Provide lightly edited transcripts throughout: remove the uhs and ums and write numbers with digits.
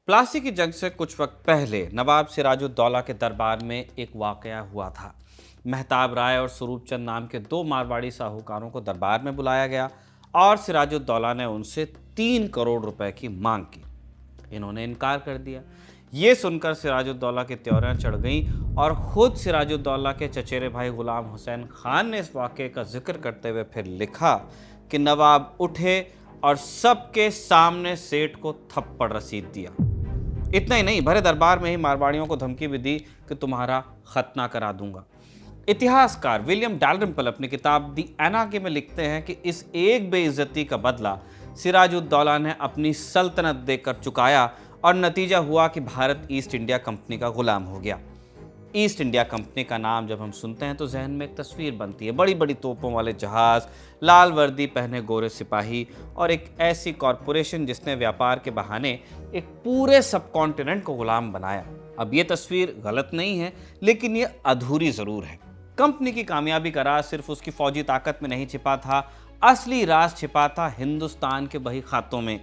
प्लासी की जंग से कुछ वक्त पहले नवाब सिराजुद्दौला के दरबार में एक वाकया हुआ था। मेहताब राय और स्वरूप चंद नाम के दो मारवाड़ी साहूकारों को दरबार में बुलाया गया और सिराजुद्दौला ने उनसे 3 करोड़ रुपए की मांग की। इन्होंने इनकार कर दिया। ये सुनकर सिराजुद्दौला की त्योरियां चढ़ गईं और खुद सिराजुद्दौला के चचेरे भाई गुलाम हुसैन खान ने इस वाक़े का जिक्र करते हुए फिर लिखा कि नवाब उठे और सबके सामने सेठ को थप्पड़ रसीद दिया। इतना ही नहीं, भरे दरबार में ही मारवाड़ियों को धमकी भी दी कि तुम्हारा खतना करा दूंगा। इतिहासकार विलियम डालरिम्पल अपनी किताब दी एनार्की में लिखते हैं कि इस एक बेइज्जती का बदला सिराजुद्दौला ने अपनी सल्तनत देकर चुकाया और नतीजा हुआ कि भारत ईस्ट इंडिया कंपनी का गुलाम हो गया। ईस्ट इंडिया कंपनी का नाम जब हम सुनते हैं तो जहन में एक तस्वीर बनती है, बड़ी बड़ी तोपों वाले जहाज, लाल वर्दी पहने गोरे सिपाही और एक ऐसी कॉरपोरेशन जिसने व्यापार के बहाने एक पूरे सब कॉन्टिनेंट को गुलाम बनाया। अब ये तस्वीर गलत नहीं है, लेकिन ये अधूरी जरूर है। कंपनी की कामयाबी का राज सिर्फ उसकी फौजी ताकत में नहीं छिपा था, असली राज छिपा था हिंदुस्तान के बही खातों में,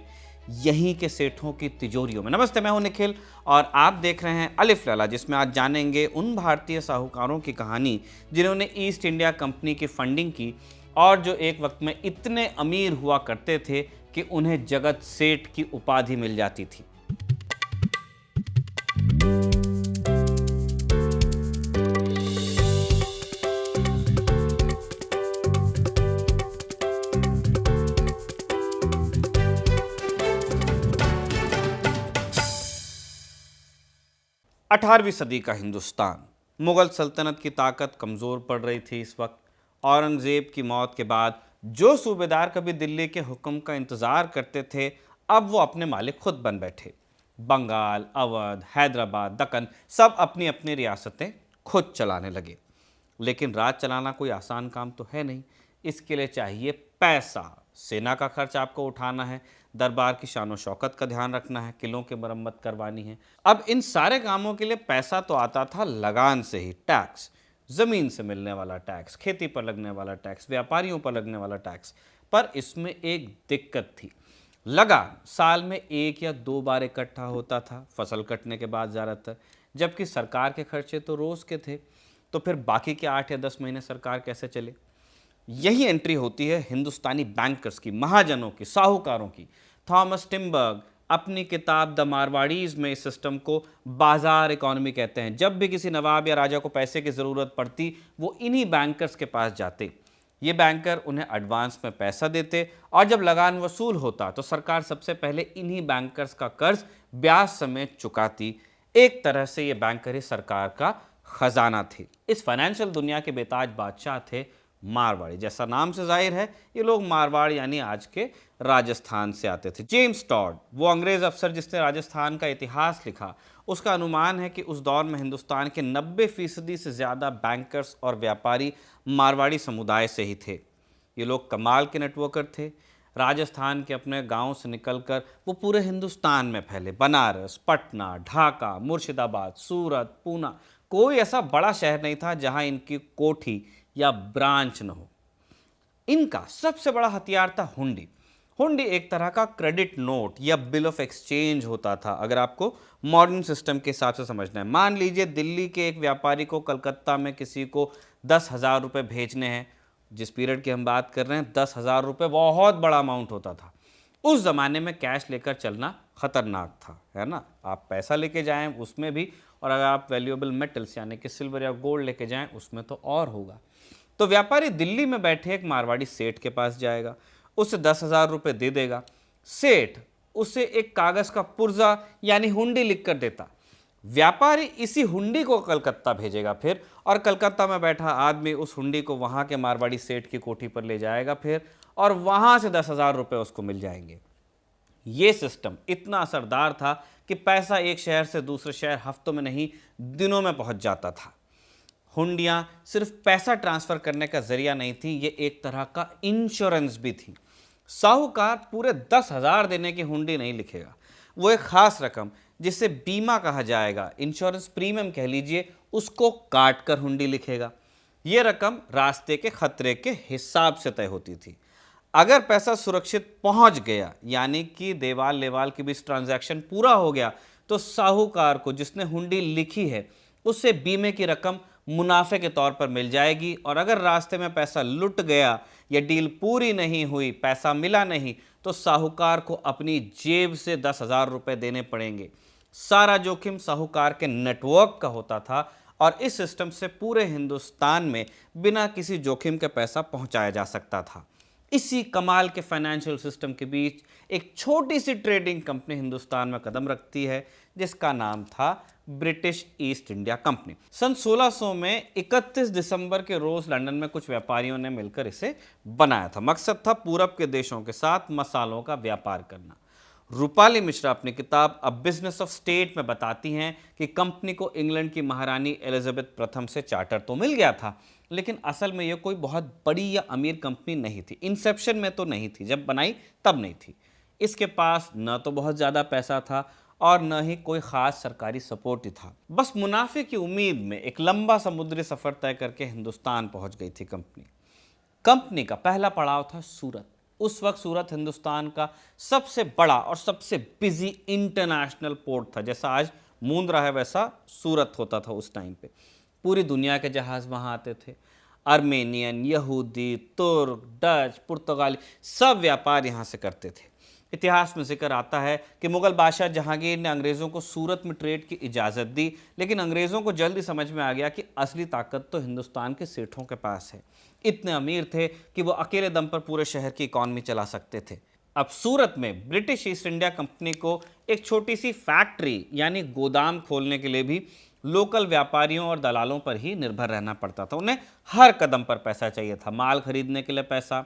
यहीं के सेठों की तिजोरियों में। नमस्ते, मैं हूं निखिल और आप देख रहे हैं अलिफ लैला, जिसमें आज जानेंगे उन भारतीय साहूकारों की कहानी जिन्होंने ईस्ट इंडिया कंपनी की फंडिंग की और जो एक वक्त में इतने अमीर हुआ करते थे कि उन्हें जगत सेठ की उपाधि मिल जाती थी। 18वीं सदी का हिंदुस्तान। मुगल सल्तनत की ताकत कमज़ोर पड़ रही थी इस वक्त। औरंगज़ेब की मौत के बाद जो सूबेदार कभी दिल्ली के हुक्म का इंतज़ार करते थे, अब वो अपने मालिक खुद बन बैठे। बंगाल, अवध, हैदराबाद, दक्कन सब अपनी अपनी रियासतें खुद चलाने लगे। लेकिन राज चलाना कोई आसान काम तो है नहीं। इसके लिए चाहिए पैसा। सेना का खर्च आपको उठाना है, दरबार की शान व शौकत का ध्यान रखना है, किलों की मरम्मत करवानी है। अब इन सारे कामों के लिए पैसा तो आता था लगान से ही, टैक्स, ज़मीन से मिलने वाला टैक्स, खेती पर लगने वाला टैक्स, व्यापारियों पर लगने वाला टैक्स। पर इसमें एक दिक्कत थी, लगान साल में 1 या 2 बार इकट्ठा होता था, फसल कटने के बाद ज़्यादातर, जबकि सरकार के खर्चे तो रोज़ के थे। तो फिर बाकी के 8 या 10 महीने सरकार कैसे चले? यही एंट्री होती है हिंदुस्तानी बैंकर्स की, महाजनों की, साहूकारों की। थॉमस टिम्बर्ग अपनी किताब द मारवाड़ीज में इस सिस्टम को बाजार इकोनॉमी कहते हैं। जब भी किसी नवाब या राजा को पैसे की ज़रूरत पड़ती, वो इन्हीं बैंकर्स के पास जाते। ये बैंकर उन्हें एडवांस में पैसा देते और जब लगान वसूल होता तो सरकार सबसे पहले इन्हीं बैंकर्स का कर्ज ब्याज समेत चुकाती। एक तरह से ये बैंकर ही सरकार का खजाना थे। इस फाइनेंशियल दुनिया के बेताज बादशाह थे मारवाड़ी। जैसा नाम से जाहिर है, ये लोग मारवाड़ यानी आज के राजस्थान से आते थे। जेम्स टॉड, वो अंग्रेज अफसर जिसने राजस्थान का इतिहास लिखा, उसका अनुमान है कि उस दौर में हिंदुस्तान के 90% से ज़्यादा बैंकर्स और व्यापारी मारवाड़ी समुदाय से ही थे। ये लोग कमाल के नेटवर्कर थे। राजस्थान के अपने गांव से निकलकर वो पूरे हिंदुस्तान में फैले। बनारस, पटना, ढाका, मुर्शिदाबाद, सूरत, पूना, कोई ऐसा बड़ा शहर नहीं था जहां इनकी कोठी या ब्रांच न हो। इनका सबसे बड़ा हथियार था हुंडी। हुंडी एक तरह का क्रेडिट नोट या बिल ऑफ एक्सचेंज होता था, अगर आपको मॉडर्न सिस्टम के हिसाब से समझना है। मान लीजिए दिल्ली के एक व्यापारी को कलकत्ता में किसी को 10,000 रुपये भेजने हैं। जिस पीरियड की हम बात कर रहे हैं, 10,000 रुपये बहुत बड़ा अमाउंट होता था। उस ज़माने में कैश लेकर चलना खतरनाक था, है ना। आप पैसा लेके जाएं उसमें भी, और अगर आप वैल्यूएबल मेटल्स यानी कि सिल्वर या गोल्ड लेके जाएं उसमें तो और होगा। तो व्यापारी दिल्ली में बैठे एक मारवाड़ी सेठ के पास जाएगा, उसे 10,000 रुपये दे देगा। सेठ उसे एक कागज़ का पुर्जा यानी हुंडी लिख कर देता। व्यापारी इसी हुंडी को कलकत्ता भेजेगा फिर, और कलकत्ता में बैठा आदमी उस हुंडी को वहाँ के मारवाड़ी सेठ की कोठी पर ले जाएगा फिर, और वहाँ से 10,000 रुपये उसको मिल जाएंगे। ये सिस्टम इतना असरदार था कि पैसा एक शहर से दूसरे शहर हफ्तों में नहीं, दिनों में पहुँच जाता था। हुंडियाँ सिर्फ पैसा ट्रांसफ़र करने का जरिया नहीं थी, ये एक तरह का इंश्योरेंस भी थी। साहूकार पूरे 10,000 देने की हुंडी नहीं लिखेगा, वो एक ख़ास रकम जिसे बीमा कहा जाएगा, इंश्योरेंस प्रीमियम कह लीजिए, उसको काट कर हुंडी लिखेगा। ये रकम रास्ते के खतरे के हिसाब से तय होती थी। अगर पैसा सुरक्षित पहुंच गया, यानी कि देवाल लेवाल के बीच ट्रांजैक्शन पूरा हो गया, तो साहूकार को जिसने हुंडी लिखी है उससे बीमे की रकम मुनाफे के तौर पर मिल जाएगी, और अगर रास्ते में पैसा लुट गया या डील पूरी नहीं हुई, पैसा मिला नहीं, तो साहूकार को अपनी जेब से 10,000 रुपये देने पड़ेंगे। सारा जोखिम साहूकार के नेटवर्क का होता था और इस सिस्टम से पूरे हिंदुस्तान में बिना किसी जोखिम के पैसा पहुंचाया जा सकता था। इसी कमाल के फाइनेंशियल सिस्टम के बीच एक छोटी सी ट्रेडिंग कंपनी हिंदुस्तान में कदम रखती है जिसका नाम था ब्रिटिश ईस्ट इंडिया कंपनी। सन 1600 में 31 दिसंबर के रोज लंदन में कुछ व्यापारियों ने मिलकर इसे बनाया था। मकसद था पूरब के देशों के साथ मसालों का व्यापार करना। रूपाली मिश्रा अपनी किताब अ बिजनेस ऑफ स्टेट में बताती हैं कि कंपनी को इंग्लैंड की महारानी एलिजाबेथ प्रथम से चार्टर तो मिल गया था, लेकिन असल में यह कोई बहुत बड़ी या अमीर कंपनी नहीं थी। इंसेप्शन में तो नहीं थी, जब बनाई तब नहीं थी। इसके पास न तो बहुत ज़्यादा पैसा था और न ही कोई ख़ास सरकारी सपोर्ट ही था। बस मुनाफे की उम्मीद में एक लंबा समुद्री सफ़र तय करके हिंदुस्तान पहुंच गई थी कंपनी का पहला पड़ाव था सूरत। उस वक्त सूरत हिंदुस्तान का सबसे बड़ा और सबसे बिजी इंटरनेशनल पोर्ट था। जैसा आज मुंद्रा है वैसा सूरत होता था उस टाइम पे। पूरी दुनिया के जहाज़ वहाँ आते थे। आर्मेनियन, यहूदी, तुर्क, डच, पुर्तगाली सब व्यापार यहाँ से करते थे। इतिहास में जिक्र आता है कि मुगल बादशाह जहांगीर ने अंग्रेज़ों को सूरत में ट्रेड की इजाज़त दी, लेकिन अंग्रेज़ों को जल्दी समझ में आ गया कि असली ताकत तो हिंदुस्तान के सेठों के पास है। इतने अमीर थे कि वो अकेले दम पर पूरे शहर की इकॉनमी चला सकते थे। अब सूरत में ब्रिटिश ईस्ट इंडिया कंपनी को एक छोटी सी फैक्ट्री यानी गोदाम खोलने के लिए भी लोकल व्यापारियों और दलालों पर ही निर्भर रहना पड़ता था। उन्हें हर कदम पर पैसा चाहिए था। माल खरीदने के लिए पैसा,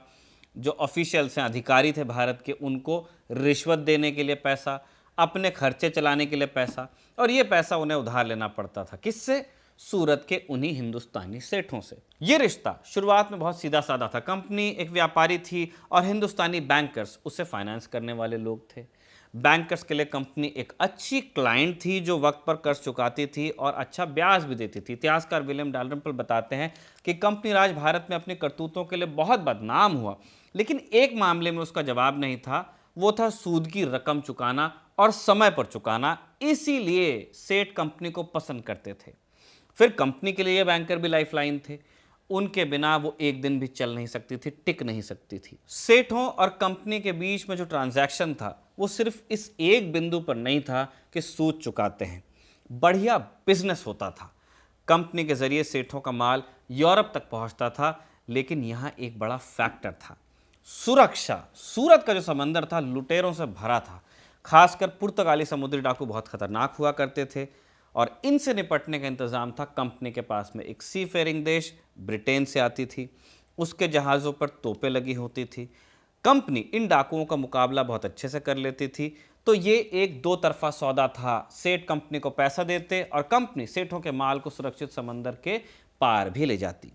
जो ऑफिशियल्स हैं, अधिकारी थे भारत के, उनको रिश्वत देने के लिए पैसा, अपने खर्चे चलाने के लिए पैसा, और ये पैसा उन्हें उधार लेना पड़ता था। किससे? सूरत के उन्हीं हिंदुस्तानी सेठों से। ये रिश्ता शुरुआत में बहुत सीधा साधा था। कंपनी एक व्यापारी थी और हिंदुस्तानी बैंकर्स उसे फाइनेंस करने वाले लोग थे। बैंकर्स के लिए कंपनी एक अच्छी क्लाइंट थी जो वक्त पर कर्ज चुकाती थी और अच्छा ब्याज भी देती थी। इतिहासकार विलियम डालरम्पल बताते हैं कि कंपनी राज भारत में अपनी करतूतों के लिए बहुत बदनाम हुआ, लेकिन एक मामले में उसका जवाब नहीं था, वो था सूद की रकम चुकाना और समय पर चुकाना। इसीलिए सेठ कंपनी को पसंद करते थे। फिर कंपनी के लिए बैंकर भी लाइफलाइन थे। उनके बिना वो एक दिन भी चल नहीं सकती थी, टिक नहीं सकती थी। सेठों और कंपनी के बीच में जो ट्रांजैक्शन था वो सिर्फ इस एक बिंदु पर नहीं था कि सूद चुकाते हैं, बढ़िया बिजनेस होता था। कंपनी के जरिए सेठों का माल यूरोप तक पहुंचता था, लेकिन यहाँ एक बड़ा फैक्टर था, सुरक्षा। सूरत का जो समंदर था लुटेरों से भरा था। खासकर पुर्तगाली समुद्री डाकू बहुत खतरनाक हुआ करते थे और इनसे निपटने का इंतजाम था कंपनी के पास में। एक सी फेयरिंग देश ब्रिटेन से आती थी, उसके जहाज़ों पर तोपें लगी होती थी। कंपनी इन डाकुओं का मुकाबला बहुत अच्छे से कर लेती थी। तो ये एक दो तरफा सौदा था। सेठ कंपनी को पैसा देते और कंपनी सेठों के माल को सुरक्षित समंदर के पार भी ले जाती।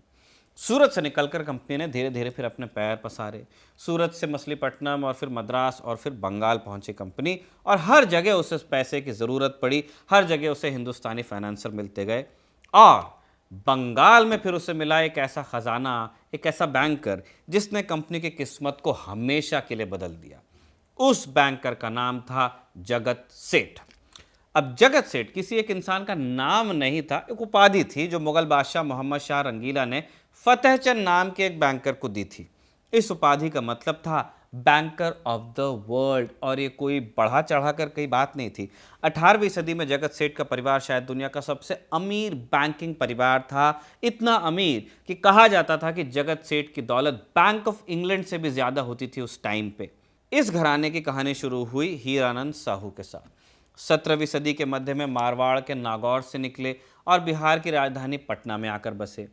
सूरत से निकलकर कंपनी ने धीरे धीरे फिर अपने पैर पसारे। सूरत से मछलीपट्टनम और फिर मद्रास और फिर बंगाल पहुंची कंपनी, और हर जगह उसे पैसे की ज़रूरत पड़ी। हर जगह उसे हिंदुस्तानी फाइनेंसर मिलते गए और बंगाल में फिर उसे मिला एक ऐसा खजाना, एक ऐसा बैंकर जिसने कंपनी की किस्मत को हमेशा के लिए बदल दिया। उस बैंकर का नाम था जगत सेठ। अब जगत सेठ किसी एक इंसान का नाम नहीं था, एक उपाधि थी जो मुगल बादशाह मोहम्मद शाह रंगीला ने फतेहचंद नाम के एक बैंकर को दी थी। इस उपाधि का मतलब था बैंकर ऑफ द वर्ल्ड, और ये कोई बढ़ा चढ़ा कर कई बात नहीं थी। 18वीं सदी में जगत सेठ का परिवार शायद दुनिया का सबसे अमीर बैंकिंग परिवार था। इतना अमीर कि कहा जाता था कि जगत सेठ की दौलत बैंक ऑफ इंग्लैंड से भी ज़्यादा होती थी उस टाइम पे। इस घराने की कहानी शुरू हुई हीरानंद साहू के साथ। 17वीं सदी के मध्य में मारवाड़ के नागौर से निकले और बिहार की राजधानी पटना में आकर बसे।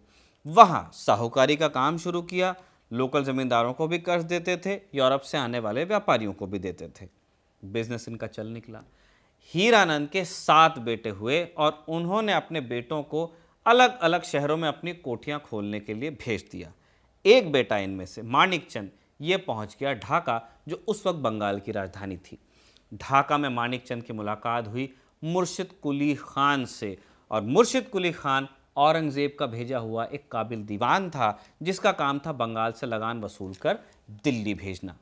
वहाँ साहूकारी का काम शुरू किया। लोकल ज़मींदारों को भी कर्ज देते थे, यूरोप से आने वाले व्यापारियों को भी देते थे। बिजनेस इनका चल निकला। हीरानंद के 7 बेटे हुए और उन्होंने अपने बेटों को अलग अलग शहरों में अपनी कोठियाँ खोलने के लिए भेज दिया। एक बेटा इनमें से माणिकचंद ये पहुँच गया ढाका, जो उस वक्त बंगाल की राजधानी थी। ढाका में माणिकचंद की मुलाकात हुई मुर्शिद कुली खान से, और मुर्शिद कुली खान औरंगज़ेब का भेजा हुआ एक काबिल दीवान था जिसका काम था बंगाल से लगान वसूल कर दिल्ली भेजना।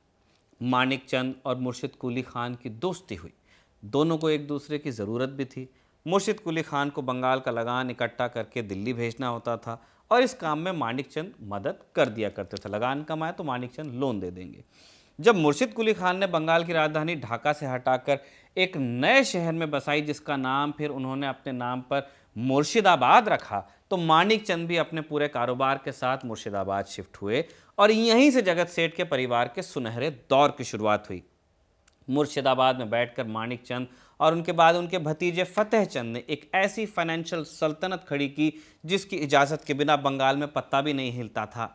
माणिकचंद और मुर्शिद कुली खान की दोस्ती हुई। दोनों को एक दूसरे की ज़रूरत भी थी। मुर्शिद कुली खान को बंगाल का लगान इकट्ठा करके दिल्ली भेजना होता था और इस काम में मानिकचंद मदद कर दिया करते थे। लगान कमाए तो मानिकचंद लोन दे देंगे। जब मुर्शिद कुली खान ने बंगाल की राजधानी ढाका से हटाकर एक नए शहर में बसाई, जिसका नाम फिर उन्होंने अपने नाम पर मुर्शिदाबाद रखा, तो मानिकचंद भी अपने पूरे कारोबार के साथ मुर्शिदाबाद शिफ्ट हुए और यहीं से जगत सेठ के परिवार के सुनहरे दौर की शुरुआत हुई। मुर्शिदाबाद में बैठकर मानिकचंद और उनके बाद उनके भतीजे फतेह चंद ने एक ऐसी फाइनेंशियल सल्तनत खड़ी की जिसकी इजाज़त के बिना बंगाल में पत्ता भी नहीं हिलता था।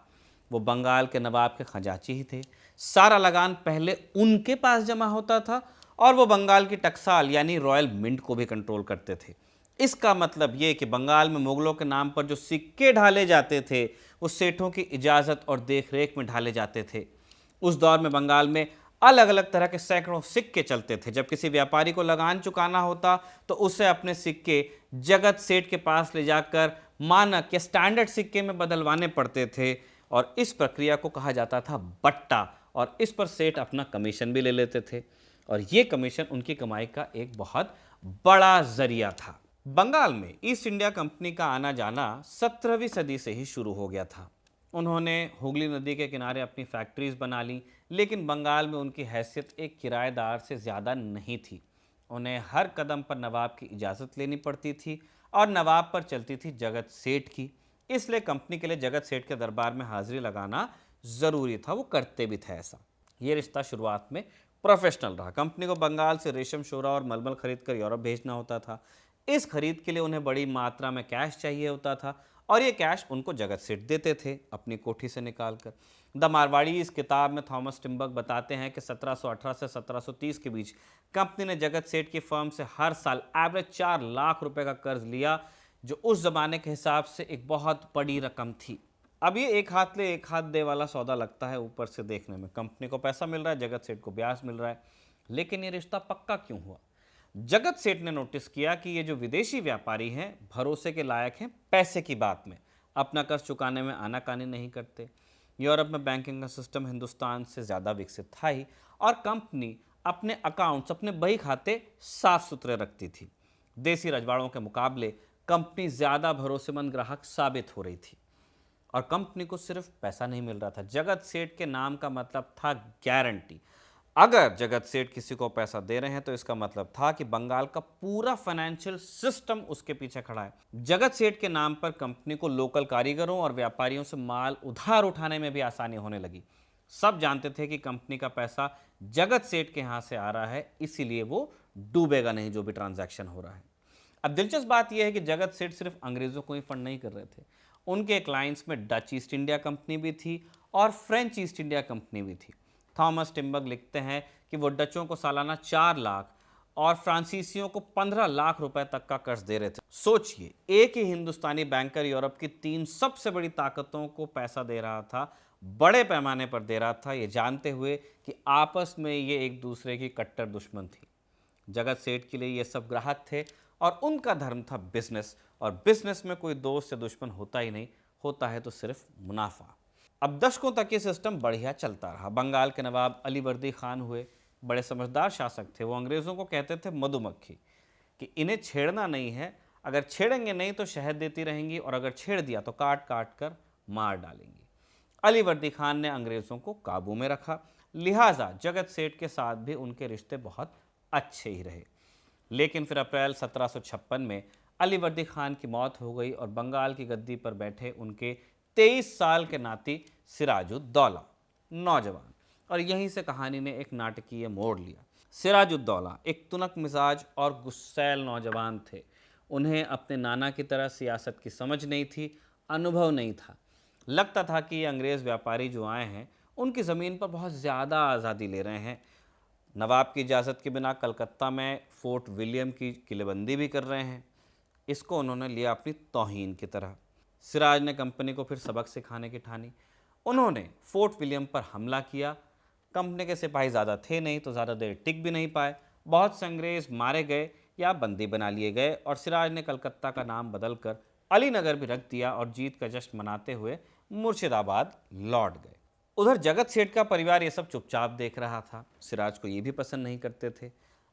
वो बंगाल के नवाब के खजांची ही थे। सारा लगान पहले उनके पास जमा होता था और वो बंगाल की टकसाल यानी रॉयल मिंट को भी कंट्रोल करते थे। इसका मतलब ये कि बंगाल में मुगलों के नाम पर जो सिक्के ढाले जाते थे वो सेठों की इजाज़त और देखरेख में ढाले जाते थे। उस दौर में बंगाल में अलग अलग तरह के सैकड़ों सिक्के चलते थे। जब किसी व्यापारी को लगान चुकाना होता तो उसे अपने सिक्के जगत सेठ के पास ले जाकर मानक या स्टैंडर्ड सिक्के में बदलवाने पड़ते थे और इस प्रक्रिया को कहा जाता था बट्टा, और इस पर सेठ अपना कमीशन भी ले लेते थे और ये कमीशन उनकी कमाई का एक बहुत बड़ा जरिया था। बंगाल में ईस्ट इंडिया कंपनी का आना जाना 17वीं सदी से ही शुरू हो गया था। उन्होंने हुगली नदी के किनारे अपनी फैक्ट्रीज बना ली, लेकिन बंगाल में उनकी हैसियत एक किराएदार से ज़्यादा नहीं थी। उन्हें हर कदम पर नवाब की इजाज़त लेनी पड़ती थी और नवाब पर चलती थी जगत सेठ की। इसलिए कंपनी के लिए जगत सेठ के दरबार में हाजिरी लगाना ज़रूरी था। वो करते भी थे ऐसा। ये रिश्ता शुरुआत में प्रोफेशनल रहा। कंपनी को बंगाल से रेशम शोरा और मलमल खरीद कर यूरोप भेजना होता था। इस खरीद के लिए उन्हें बड़ी मात्रा में कैश चाहिए होता था और ये कैश उनको जगत सेठ देते थे अपनी कोठी से निकाल कर। द मारवाड़ी इस किताब में थॉमस टिम्बक बताते हैं कि 1718 से 1730 के बीच कंपनी ने जगत सेठ की फर्म से हर साल एवरेज 4 लाख रुपए का कर्ज लिया, जो उस जमाने के हिसाब से एक बहुत बड़ी रकम थी। अब ये एक हाथ ले एक हाथ दे वाला सौदा लगता है ऊपर से देखने में। कंपनी को पैसा मिल रहा है, जगत सेठ को ब्याज मिल रहा है, लेकिन ये रिश्ता पक्का क्यों हुआ? जगत सेठ ने नोटिस किया कि ये जो विदेशी व्यापारी हैं भरोसे के लायक हैं पैसे की बात में, अपना कर्ज चुकाने में आनाकानी नहीं करते। यूरोप में बैंकिंग का सिस्टम हिंदुस्तान से ज़्यादा विकसित था ही और कंपनी अपने अकाउंट्स, अपने बही खाते साफ सुथरे रखती थी। देसी रजवाड़ों के मुकाबले कंपनी ज़्यादा भरोसेमंद ग्राहक साबित हो रही थी और कंपनी को सिर्फ पैसा नहीं मिल रहा था। जगत सेठ के नाम का मतलब था गारंटी। अगर जगत सेठ किसी को पैसा दे रहे हैं तो इसका मतलब था कि बंगाल का पूरा फाइनेंशियल सिस्टम उसके पीछे खड़ा है। जगत सेठ के नाम पर कंपनी को लोकल कारीगरों और व्यापारियों से माल उधार उठाने में भी आसानी होने लगी। सब जानते थे कि कंपनी का पैसा जगत सेठ के यहाँ से आ रहा है, इसीलिए वो डूबेगा नहीं जो भी ट्रांजैक्शन हो रहा है। अब दिलचस्प बात यह है कि जगत सेठ सिर्फ अंग्रेजों को ही फंड नहीं कर रहे थे। उनके क्लाइंट्स में डच ईस्ट इंडिया कंपनी भी थी और फ्रेंच ईस्ट इंडिया कंपनी भी थी। थॉमस टिम्बक लिखते हैं कि वो डचों को सालाना 4 लाख और फ्रांसीसियों को 15 लाख रुपए तक का कर्ज दे रहे थे। सोचिए, एक ही हिंदुस्तानी बैंकर यूरोप की 3 सबसे बड़ी ताकतों को पैसा दे रहा था, बड़े पैमाने पर दे रहा था, ये जानते हुए कि आपस में ये एक दूसरे की कट्टर दुश्मन थी। जगत सेठ के लिए ये सब ग्राहक थे और उनका धर्म था बिजनेस, और बिजनेस में कोई दोस्त या दुश्मन होता ही नहीं, होता है तो सिर्फ मुनाफा। अब दशकों तक ये सिस्टम बढ़िया चलता रहा। बंगाल के नवाब अलीवर्दी खान हुए, बड़े समझदार शासक थे। वो अंग्रेज़ों को कहते थे मधुमक्खी कि इन्हें छेड़ना नहीं है, अगर छेड़ेंगे नहीं तो शहद देती रहेंगी और अगर छेड़ दिया तो काट काट कर मार डालेंगी। अलीवर्दी खान ने अंग्रेज़ों को काबू में रखा, लिहाजा जगत सेठ के साथ भी उनके रिश्ते बहुत अच्छे ही रहे। लेकिन फिर अप्रैल 1756 में अलीवर्दी खान की मौत हो गई और बंगाल की गद्दी पर बैठे उनके 23 साल के नाती सिराजुद्दौला नौजवान, और यहीं से कहानी ने एक नाटकीय मोड़ लिया। सिराजुद्दौला एक तुनक मिजाज और गुस्सैल नौजवान थे। उन्हें अपने नाना की तरह सियासत की समझ नहीं थी, अनुभव नहीं था। लगता था कि ये अंग्रेज़ व्यापारी जो आए हैं उनकी ज़मीन पर बहुत ज़्यादा आज़ादी ले रहे हैं। नवाब की इजाज़त के बिना कलकत्ता में फोर्ट विलियम की किलेबंदी भी कर रहे हैं। इसको उन्होंने लिया अपनी तौहीन की तरह। सिराज ने कंपनी को फिर सबक सिखाने की ठानी। उन्होंने फोर्ट विलियम पर हमला किया। कंपनी के सिपाही ज़्यादा थे नहीं तो ज़्यादा देर टिक भी नहीं पाए। बहुत से अंग्रेज़ मारे गए या बंदी बना लिए गए और सिराज ने कलकत्ता का नाम बदलकर अलीनगर भी रख दिया और जीत का जश्न मनाते हुए मुर्शिदाबाद लौट गए। उधर जगत सेठ का परिवार ये सब चुपचाप देख रहा था। सिराज को ये भी पसंद नहीं करते थे।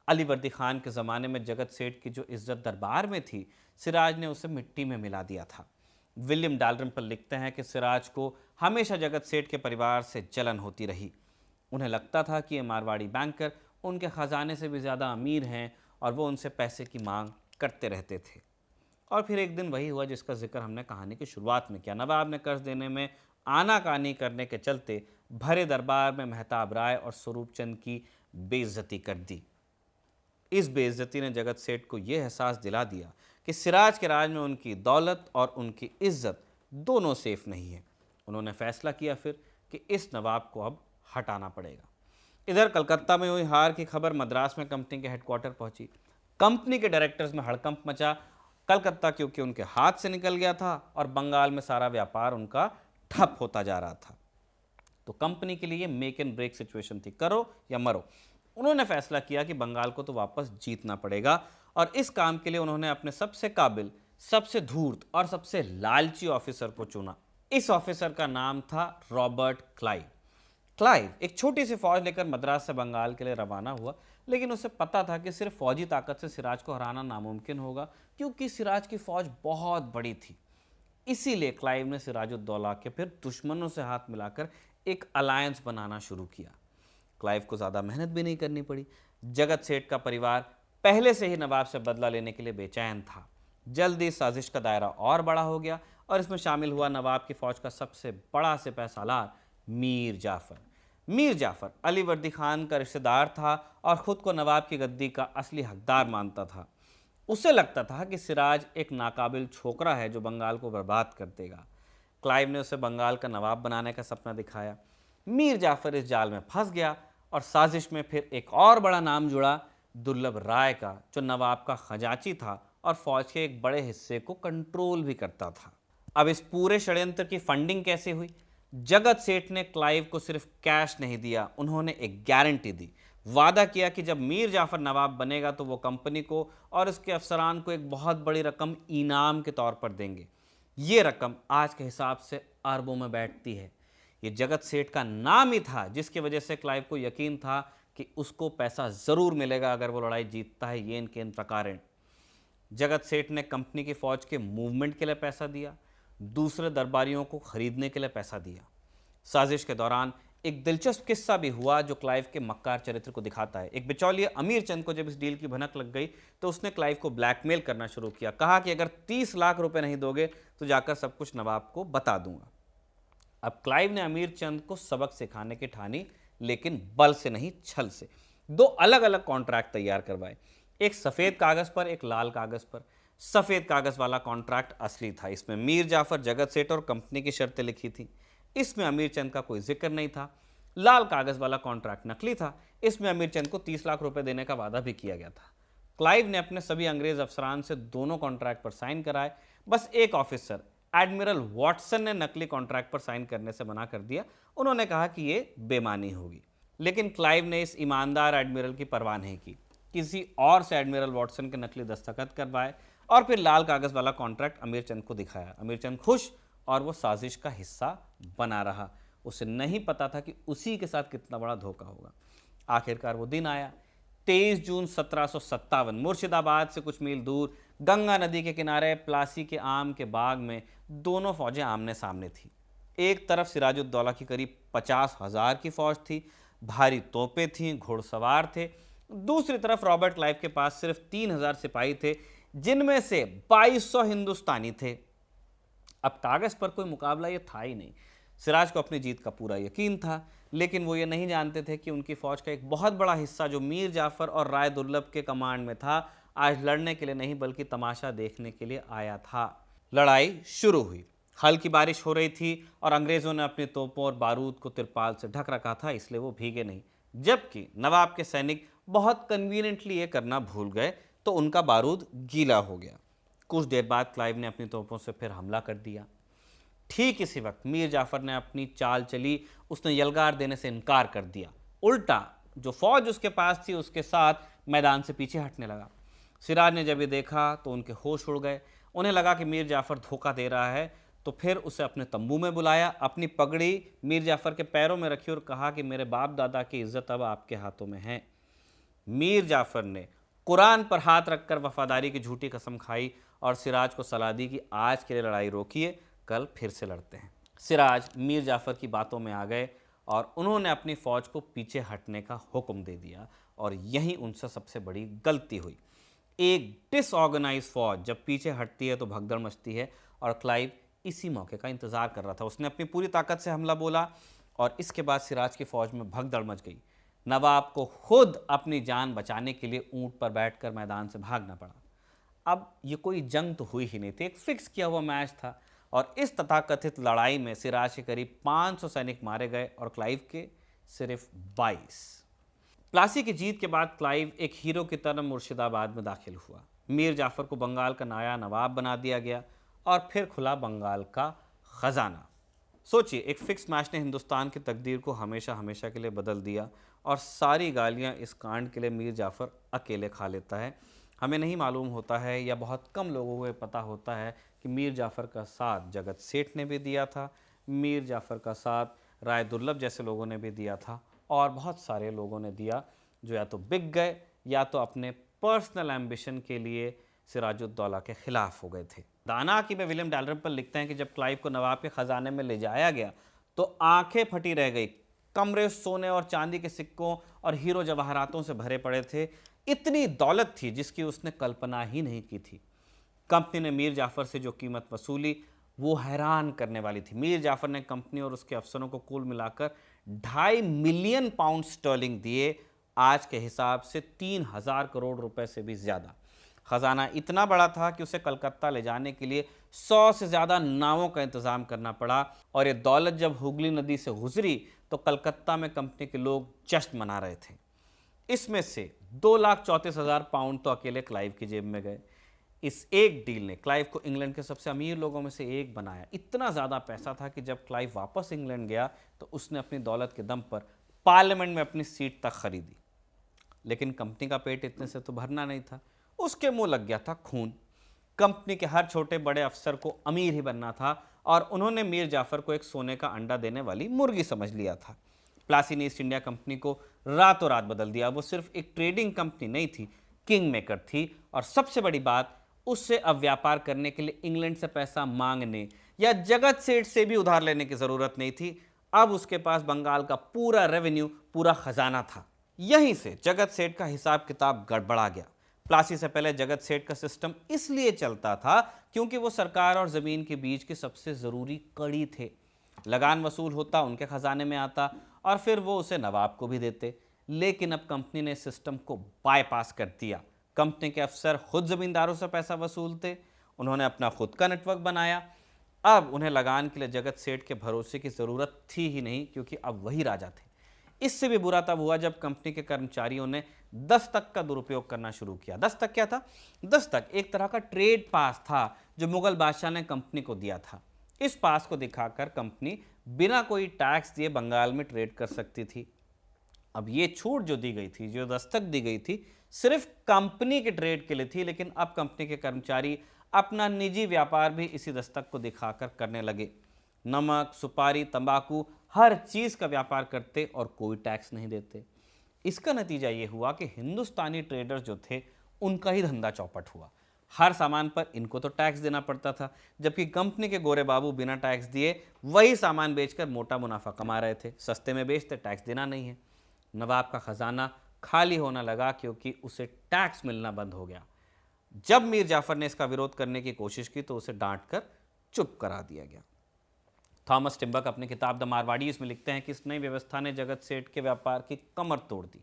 अलीवर्दी खान के ज़माने में जगत सेठ की जो इज्जत दरबार में थी, सिराज ने उसे मिट्टी में मिला दिया था। विलियम डाल्टनपल लिखते हैं कि सिराज को हमेशा जगत सेठ के परिवार से जलन होती रही। उन्हें लगता था कि ये मारवाड़ी बैंकर उनके ख़जाने से भी ज़्यादा अमीर हैं और वो उनसे पैसे की मांग करते रहते थे। और फिर एक दिन वही हुआ जिसका जिक्र हमने कहानी की शुरुआत में किया। नवाब ने कर्ज देने में आनाकानी करने के चलते भरे दरबार में मेहताब राय और स्वरूप चंद की बेइज्जती कर दी। इस बेइज्जती ने जगत सेठ को यह एहसास दिला दिया कि सिराज के राज में उनकी दौलत और उनकी इज्जत दोनों सेफ नहीं है। उन्होंने फैसला किया फिर कि इस नवाब को अब हटाना पड़ेगा। इधर कलकत्ता में हुई हार की खबर मद्रास में कंपनी के हेडक्वार्टर पहुंची। कंपनी के डायरेक्टर्स में हड़कंप मचा। कलकत्ता क्योंकि उनके हाथ से निकल गया था और बंगाल में सारा व्यापार उनका ठप होता जा रहा था। तो कंपनी के लिए मेक एंड ब्रेक सिचुएशन थी, करो या मरो। उन्होंने फैसला किया कि बंगाल को तो वापस जीतना पड़ेगा और इस काम के लिए उन्होंने अपने सबसे काबिल, सबसे धूर्त और सबसे लालची ऑफिसर को चुना। इस ऑफिसर का नाम था रॉबर्ट क्लाइव। क्लाइव एक छोटी सी फौज लेकर मद्रास से बंगाल के लिए रवाना हुआ, लेकिन उसे पता था कि सिर्फ फौजी ताकत से सिराज को हराना नामुमकिन होगा, क्योंकि सिराज की फौज बहुत बड़ी थी। इसीलिए क्लाइव ने सिराजुद्दौला के फिर दुश्मनों से हाथ मिलाकर एक अलायंस बनाना शुरू किया। क्लाइव को ज़्यादा मेहनत भी नहीं करनी पड़ी। जगत सेठ का परिवार पहले से ही नवाब से बदला लेने के लिए बेचैन था। जल्दी साजिश का दायरा और बड़ा हो गया और इसमें शामिल हुआ नवाब की फौज का सबसे बड़ा सिपह सालार मीर जाफ़र। मीर जाफ़र अलीवर्दी खान का रिश्तेदार था और ख़ुद को नवाब की गद्दी का असली हकदार मानता था। उसे लगता था कि सिराज एक नाकाबिल छोकरा है जो बंगाल को बर्बाद कर देगा। क्लाइव ने उसे बंगाल का नवाब बनाने का सपना दिखाया। मीर जाफ़र इस जाल में फंस गया और साजिश में फिर एक और बड़ा नाम जुड़ा, दुर्लभ राय का, जो नवाब का खजांची था और फौज के एक बड़े हिस्से को कंट्रोल भी करता था। अब इस पूरे षड्यंत्र की फंडिंग कैसे हुई? जगत सेठ ने क्लाइव को सिर्फ कैश नहीं दिया, उन्होंने एक गारंटी दी। वादा किया कि जब मीर जाफ़र नवाब बनेगा तो वो कंपनी को और उसके अफसरान को एक बहुत बड़ी रकम इनाम के तौर पर देंगे। ये रकम आज के हिसाब से अरबों में बैठती है। ये जगत सेठ का नाम ही था जिसकी वजह से क्लाइव को यकीन था कि उसको पैसा ज़रूर मिलेगा अगर वो लड़ाई जीतता है येन केन प्रकारेण। जगत सेठ ने कंपनी की फ़ौज के मूवमेंट के लिए पैसा दिया, दूसरे दरबारियों को खरीदने के लिए पैसा दिया। साजिश के दौरान एक दिलचस्प किस्सा भी हुआ जो क्लाइव के मक्कार चरित्र को दिखाता है। एक बिचौलिए अमीर चंद को जब इस डील की भनक लग गई तो उसने क्लाइव को ब्लैकमेल करना शुरू किया। कहा कि अगर 30 लाख रुपए नहीं दोगे तो जाकर सब कुछ नवाब को बता दूंगा। अब क्लाइव ने अमीर चंद को सबक सिखाने की ठानी, लेकिन बल से नहीं, छल से। 2 अलग अलग कॉन्ट्रैक्ट तैयार करवाए, एक सफ़ेद कागज़ पर, एक लाल कागज़ पर। सफ़ेद कागज़ वाला कॉन्ट्रैक्ट असली था, इसमें मीर जाफ़र, जगत सेठ और कंपनी की शर्तें लिखी थी। इसमें अमीर चंद का कोई जिक्र नहीं था। लाल कागज़ वाला कॉन्ट्रैक्ट नकली था, इसमें अमीर चंद को 30 लाख रुपए देने का वादा भी किया गया था। क्लाइव ने अपने सभी अंग्रेज़ अफसरान से दोनों कॉन्ट्रैक्ट पर साइन कराए। बस एक ऑफिसर एडमिरल वॉटसन ने नकली कॉन्ट्रैक्ट पर साइन करने से मना कर दिया। उन्होंने कहा कि ये बेमानी होगी। लेकिन क्लाइव ने इस ईमानदार एडमिरल की परवाह नहीं की। किसी और से एडमिरल वॉटसन के नकली दस्तखत करवाए और फिर लाल कागज़ वाला कॉन्ट्रैक्ट अमीर चंद को दिखाया। अमीर चंद खुश और वो साजिश का हिस्सा बना रहा। उसे नहीं पता था कि उसी के साथ कितना बड़ा धोखा होगा। आखिरकार वो दिन आया, 23 जून 1757। मुर्शिदाबाद से कुछ मील दूर गंगा नदी के किनारे प्लासी के आम के बाग में दोनों फौजें आमने सामने थी। एक तरफ सिराजुद्दौला की करीब 50,000 की फौज थी, भारी तोपें थीं, घुड़सवार थे। दूसरी तरफ रॉबर्ट क्लाइव के पास सिर्फ 3,000 सिपाही थे, जिनमें से 2200 हिंदुस्तानी थे। अब कागज़ पर कोई मुकाबला ये था ही नहीं। सिराज को अपनी जीत का पूरा यकीन था, लेकिन वो ये नहीं जानते थे कि उनकी फ़ौज का एक बहुत बड़ा हिस्सा जो मीर जाफ़र और राय दुर्लभ के कमांड में था, आज लड़ने के लिए नहीं बल्कि तमाशा देखने के लिए आया था। लड़ाई शुरू हुई। हल्की बारिश हो रही थी और अंग्रेज़ों ने अपनी तोपों और बारूद को तिरपाल से ढक रखा था, इसलिए वो भीगे नहीं। जबकि नवाब के सैनिक बहुत कन्वीनियंटली ये करना भूल गए तो उनका बारूद गीला हो गया। कुछ देर बाद क्लाइव ने अपनी तोपों से फिर हमला कर दिया। ठीक इसी वक्त मीर जाफ़र ने अपनी चाल चली। उसने यलगार देने से इनकार कर दिया। उल्टा जो फौज उसके पास थी उसके साथ मैदान से पीछे हटने लगा। सिराज ने जब ये देखा तो उनके होश उड़ गए। उन्हें लगा कि मीर जाफ़र धोखा दे रहा है, तो फिर उसे अपने तंबू में बुलाया, अपनी पगड़ी मीर जाफ़र के पैरों में रखी और कहा कि मेरे बाप दादा की इज्जत अब आपके हाथों में है। मीर जाफर ने कुरान पर हाथ रखकर वफादारी की झूठी कसम खाई और सिराज को सलाह दी कि आज के लिए लड़ाई रोकिए, कल फिर से लड़ते हैं। सिराज मीर जाफर की बातों में आ गए और उन्होंने अपनी फ़ौज को पीछे हटने का हुक्म दे दिया और यही उनसे सबसे बड़ी गलती हुई। एक डिसऑर्गेनाइज फौज जब पीछे हटती है तो भगदड़ मचती है और क्लाइव इसी मौके का इंतजार कर रहा था। उसने अपनी पूरी ताकत से हमला बोला और इसके बाद सिराज की फौज में भगदड़ मच गई। नवाब को खुद अपनी जान बचाने के लिए ऊंट पर बैठकर मैदान से भागना पड़ा। अब ये कोई जंग तो हुई ही नहीं थी, एक फिक्स किया हुआ मैच था और इस तथाकथित लड़ाई में सिराज के करीब 500 सैनिक मारे गए और क्लाइव के सिर्फ 22। प्लासी की जीत के बाद क्लाइव एक हीरो की तरह मुर्शिदाबाद में दाखिल हुआ। मीर जाफर को बंगाल का नया नवाब बना दिया गया और फिर खुला बंगाल का खजाना। सोचिए, एक फिक्स मैच ने हिंदुस्तान की तकदीर को हमेशा हमेशा के लिए बदल दिया और सारी गालियां इस कांड के लिए मीर जाफर अकेले खा लेता है। हमें नहीं मालूम होता है या बहुत कम लोगों को पता होता है कि मीर जाफर का साथ जगत सेठ ने भी दिया था, मीर जाफर का साथ राय दुर्लभ जैसे लोगों ने भी दिया था और बहुत सारे लोगों ने दिया जो या तो बिक गए या तो अपने पर्सनल एम्बिशन के लिए सिराजुद्दौला के खिलाफ हो गए थे। दाना की में विलियम डैलरम्पल लिखते हैं कि जब क्लाइव को नवाब के खजाने में ले जाया गया तो आंखें फटी रह गई। कमरे सोने और चांदी के सिक्कों और हीरो जवाहरातों से भरे पड़े थे। इतनी दौलत थी जिसकी उसने कल्पना ही नहीं की थी। कंपनी ने मीर जाफर से जो कीमत वसूली वो हैरान करने वाली थी। मीर जाफर ने कंपनी और उसके अफसरों को कुल मिलाकर 2.5 मिलियन पाउंड स्टर्लिंग दिए, आज के हिसाब से 3,000 करोड़ रुपए से भी ज़्यादा। खजाना इतना बड़ा था कि उसे कलकत्ता ले जाने के लिए 100 से ज़्यादा नावों का इंतज़ाम करना पड़ा और ये दौलत जब हुगली नदी से गुजरी तो कलकत्ता में कंपनी के लोग जश्न मना रहे थे। इसमें से 2,34,000 पाउंड तो अकेले क्लाइव की जेब में गए। इस एक डील ने क्लाइव को इंग्लैंड के सबसे अमीर लोगों में से एक बनाया। इतना ज़्यादा पैसा था कि जब क्लाइव वापस इंग्लैंड गया तो उसने अपनी दौलत के दम पर पार्लियामेंट में अपनी सीट तक खरीदी। लेकिन कंपनी का पेट इतने से तो भरना नहीं था, उसके मुंह लग गया था खून। कंपनी के हर छोटे बड़े अफसर को अमीर ही बनना था और उन्होंने मीर जाफर को एक सोने का अंडा देने वाली मुर्गी समझ लिया था। प्लासी ने ईस्ट इंडिया कंपनी को रातों रात बदल दिया। वो सिर्फ एक ट्रेडिंग कंपनी नहीं थी, किंग मेकर थी। और सबसे बड़ी बात, उससे अब व्यापार करने के लिए इंग्लैंड से पैसा मांगने या जगत सेठ से भी उधार लेने की जरूरत नहीं थी। अब उसके पास बंगाल का पूरा रेवेन्यू, पूरा खजाना था। यहीं से जगत सेठ का हिसाब किताब गड़बड़ा गया। प्लासी से पहले जगत सेठ का सिस्टम इसलिए चलता था क्योंकि वो सरकार और जमीन के बीच की सबसे जरूरी कड़ी थे। लगान वसूल होता, उनके खजाने में आता और फिर वो उसे नवाब को भी देते। लेकिन अब कंपनी ने सिस्टम को बाईपास कर दिया। कंपनी के अफसर खुद जमींदारों से पैसा वसूलते, उन्होंने अपना खुद का नेटवर्क बनाया। अब उन्हें लगान के लिए जगत सेठ के भरोसे की जरूरत थी ही नहीं क्योंकि अब वही राजा थे। इससे भी बुरा तब हुआ जब कंपनी के कर्मचारियों ने दस्तक का दुरुपयोग करना शुरू किया। दस्तक क्या था? दस्तक एक तरह का ट्रेड पास था जो मुगल बादशाह ने कंपनी को दिया था। इस पास को दिखाकर कंपनी बिना कोई टैक्स दिए बंगाल में ट्रेड कर सकती थी। अब ये छूट जो दी गई थी, जो दस्तक दी गई थी, सिर्फ कंपनी के ट्रेड के लिए थी। लेकिन अब कंपनी के कर्मचारी अपना निजी व्यापार भी इसी दस्तक को दिखाकर करने लगे। नमक, सुपारी, तंबाकू, हर चीज़ का व्यापार करते और कोई टैक्स नहीं देते। इसका नतीजा ये हुआ कि हिंदुस्तानी ट्रेडर्स जो थे उनका ही धंधा चौपट हुआ। हर सामान पर इनको तो टैक्स देना पड़ता था, जबकि कंपनी के गोरे बाबू बिना टैक्स दिए वही सामान बेचकर मोटा मुनाफा कमा रहे थे। सस्ते में बेचते, टैक्स देना नहीं है। नवाब का खजाना खाली होना लगा क्योंकि उसे टैक्स मिलना बंद हो गया। जब मीर जाफर ने इसका विरोध करने की कोशिश की तो उसे डांट कर चुप करा दिया गया। थॉमस टिम्बक अपनी किताब द मारवाड़ी में लिखते हैं कि इस नई व्यवस्था ने जगत सेठ के व्यापार की कमर तोड़ दी।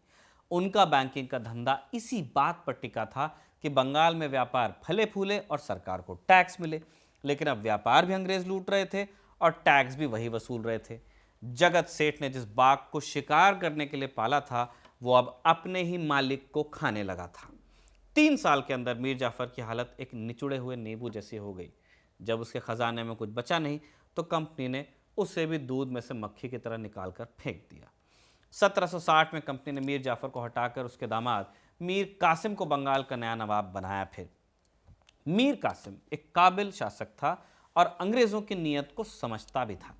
उनका बैंकिंग का धंधा इसी बात पर टिका था कि बंगाल में व्यापार फले फूले और सरकार को टैक्स मिले। लेकिन अब व्यापार भी अंग्रेज लूट रहे थे और टैक्स भी वही वसूल रहे थे। जगत सेठ ने जिस बाघ को शिकार करने के लिए पाला था वो अब अपने ही मालिक को खाने लगा था। 3 साल के अंदर मीर जाफर की हालत एक निचुड़े हुए नींबू जैसी हो गई। जब उसके खजाने में कुछ बचा नहीं तो कंपनी ने उसे भी दूध में से मक्खी की तरह निकालकर फेंक दिया। 1760 में कंपनी ने मीर जाफर को हटाकर उसके दामाद मीर कासिम को बंगाल का नया नवाब बनाया। फिर मीर कासिम एक काबिल शासक था और अंग्रेजों की नीयत को समझता भी था।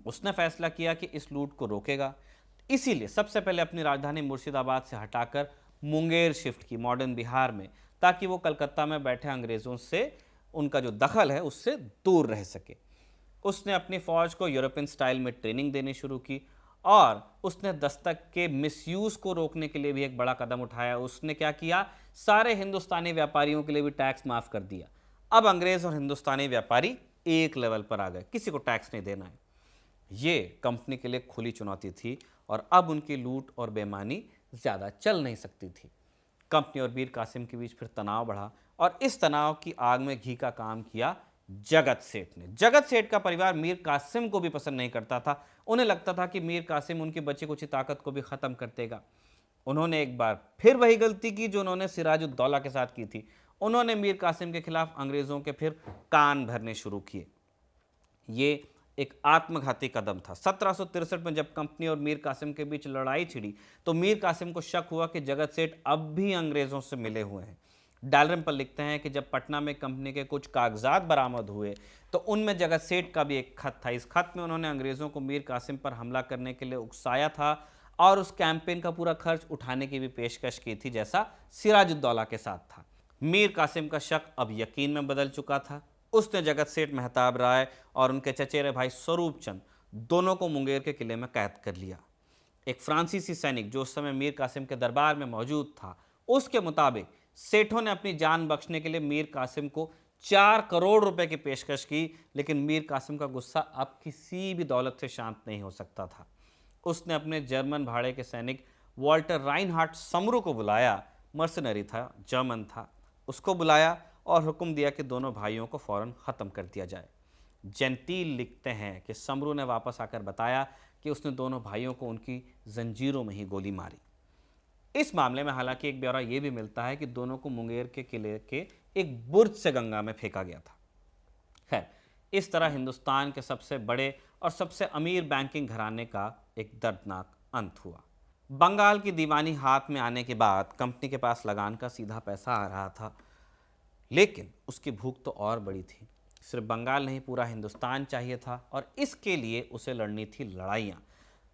उसने फैसला किया कि इस लूट को रोकेगा। इसीलिए सबसे पहले अपनी राजधानी मुर्शिदाबाद से हटाकर मुंगेर शिफ्ट की, मॉडर्न बिहार में, ताकि वो कलकत्ता में बैठे अंग्रेज़ों से उनका जो दखल है उससे दूर रह सके। उसने अपनी फौज को यूरोपियन स्टाइल में ट्रेनिंग देनी शुरू की और उसने दस्तक के मिसयूज को रोकने के लिए भी एक बड़ा कदम उठाया। उसने क्या किया, सारे हिंदुस्तानी व्यापारियों के लिए भी टैक्स माफ कर दिया। अब अंग्रेज और हिंदुस्तानी व्यापारी एक लेवल पर आ गए, किसी को टैक्स नहीं देना है। ये कंपनी के लिए खुली चुनौती थी और अब उनकी लूट और बेईमानी ज्यादा चल नहीं सकती थी। कंपनी और मीर कासिम के बीच फिर तनाव बढ़ा और इस तनाव की आग में घी का काम किया जगत सेठ ने। जगत सेठ का परिवार मीर कासिम को भी पसंद नहीं करता था। उन्हें लगता था कि मीर कासिम उनकी बची कुछ ताकत को भी खत्म कर देगा। उन्होंने एक बार फिर वही गलती की जो उन्होंने सिराजुद्दौला के साथ की थी। उन्होंने मीर कासिम के खिलाफ अंग्रेजों के फिर कान भरने शुरू किए। ये एक आत्मघाती कदम था। 1763 में जब कंपनी और मीर कासिम के बीच लड़ाई छिड़ी तो मीर कासिम को शक हुआ कि जगत सेठ अब भी अंग्रेजों से मिले हुए हैं। डालरम लिखते हैं कि जब पटना में कंपनी के कुछ कागजात बरामद हुए तो उनमें जगत सेठ का भी एक खत था। इस खत में उन्होंने अंग्रेजों को मीर कासिम पर हमला करने के लिए उकसाया था और उस कैंपेन का पूरा खर्च उठाने की भी पेशकश की थी, जैसा सिराजुद्दौला के साथ था। मीर कासिम का शक अब यकीन में बदल चुका था। उसने जगत सेठ मेहताब राय और उनके चचेरे भाई स्वरूप चंद दोनों को मुंगेर के किले में कैद कर लिया। एक फ्रांसीसी सैनिक जो उस समय मीर कासिम के दरबार में मौजूद था, उसके मुताबिक सेठों ने अपनी जान बख्शने के लिए मीर कासिम को 4 करोड़ रुपए की पेशकश की, लेकिन मीर कासिम का गुस्सा अब किसी भी दौलत से शांत नहीं हो सकता था। उसने अपने जर्मन भाड़े के सैनिक वॉल्टर राइनहार्ट समरू को बुलाया, मर्सनरी था, जर्मन था, उसको बुलाया और हुक्म दिया कि दोनों भाइयों को फौरन ख़त्म कर दिया जाए। जेंटील लिखते हैं कि समरू ने वापस आकर बताया कि उसने दोनों भाइयों को उनकी जंजीरों में ही गोली मारी। इस मामले में हालांकि एक ब्यौरा यह भी मिलता है कि दोनों को मुंगेर के किले के एक बुर्ज से गंगा में फेंका गया था। खैर, इस तरह हिंदुस्तान के सबसे बड़े और सबसे अमीर बैंकिंग घराने का एक दर्दनाक अंत हुआ। बंगाल की दीवानी हाथ में आने के बाद कंपनी के पास लगान का सीधा पैसा आ रहा था, लेकिन उसकी भूख तो और बड़ी थी। सिर्फ बंगाल नहीं, पूरा हिंदुस्तान चाहिए था और इसके लिए उसे लड़नी थी लड़ाइयाँ।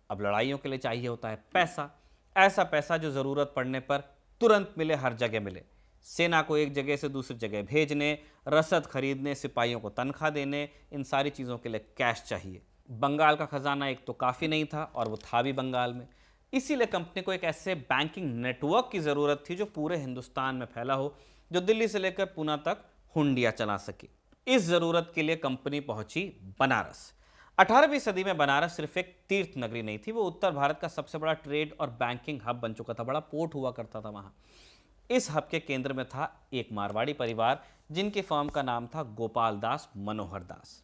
अब लड़ाइयों के लिए चाहिए होता है पैसा, ऐसा पैसा जो ज़रूरत पड़ने पर तुरंत मिले, हर जगह मिले। सेना को एक जगह से दूसरी जगह भेजने, रसद खरीदने, सिपाहियों को तनख्वाह देने, इन सारी चीज़ों के लिए कैश चाहिए। बंगाल का खजाना एक तो काफ़ी नहीं था और वो था भी बंगाल में। इसीलिए कंपनी को एक ऐसे बैंकिंग नेटवर्क की ज़रूरत थी जो पूरे हिंदुस्तान में फैला हो, जो दिल्ली से लेकर पूना तक हुंडियाँ चला सके। इस ज़रूरत के लिए कंपनी पहुंची बनारस। 18वीं सदी में बनारस सिर्फ एक तीर्थ नगरी नहीं थी, वो उत्तर भारत का सबसे बड़ा ट्रेड और बैंकिंग हब बन चुका था। बड़ा पोर्ट हुआ करता था वहाँ। इस हब के केंद्र में था एक मारवाड़ी परिवार जिनकी फर्म का नाम था गोपाल दास मनोहर दास।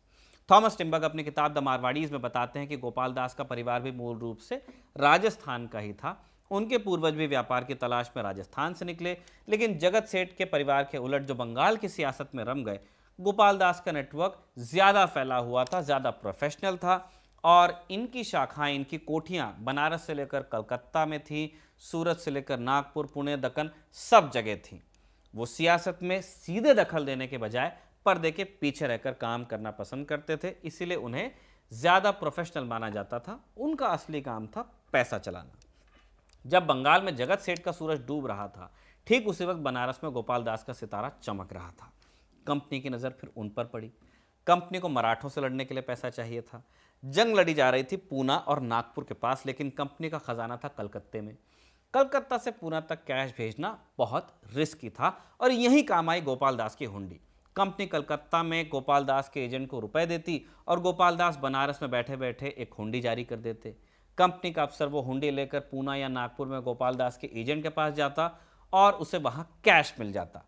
थॉमस टिम्बक अपनी किताब द मारवाड़ीज में बताते हैं कि गोपाल दास का परिवार भी मूल रूप से राजस्थान का ही था। उनके पूर्वज भी व्यापार की तलाश में राजस्थान से निकले, लेकिन जगत सेठ के परिवार के उलट जो बंगाल की सियासत में रम गए, गोपाल दास का नेटवर्क ज़्यादा फैला हुआ था, ज़्यादा प्रोफेशनल था और इनकी शाखाएं, इनकी कोठियां बनारस से लेकर कलकत्ता में थी, सूरत से लेकर नागपुर, पुणे, दक्कन, सब जगह थी। वो सियासत में सीधे दखल देने के बजाय पर्दे के पीछे रहकर काम करना पसंद करते थे, इसीलिए उन्हें ज़्यादा प्रोफेशनल माना जाता था। उनका असली काम था पैसा चलाना। जब बंगाल में जगत सेठ का सूरज डूब रहा था, ठीक उसी वक्त बनारस में गोपाल दास का सितारा चमक रहा था। कंपनी की नज़र फिर उन पर पड़ी। कंपनी को मराठों से लड़ने के लिए पैसा चाहिए था। जंग लड़ी जा रही थी पूना और नागपुर के पास, लेकिन कंपनी का खजाना था कलकत्ते में। कलकत्ता से पूना तक कैश भेजना बहुत रिस्की था और यही काम आई गोपाल दास की हुंडी। कंपनी कलकत्ता में गोपाल दास के एजेंट को रुपए देती और गोपाल दास बनारस में बैठे बैठे एक हुंडी जारी कर देते। कंपनी का अफसर वो हुंडी लेकर पूना या नागपुर में गोपाल दास के एजेंट के पास जाता और उसे वहां कैश मिल जाता।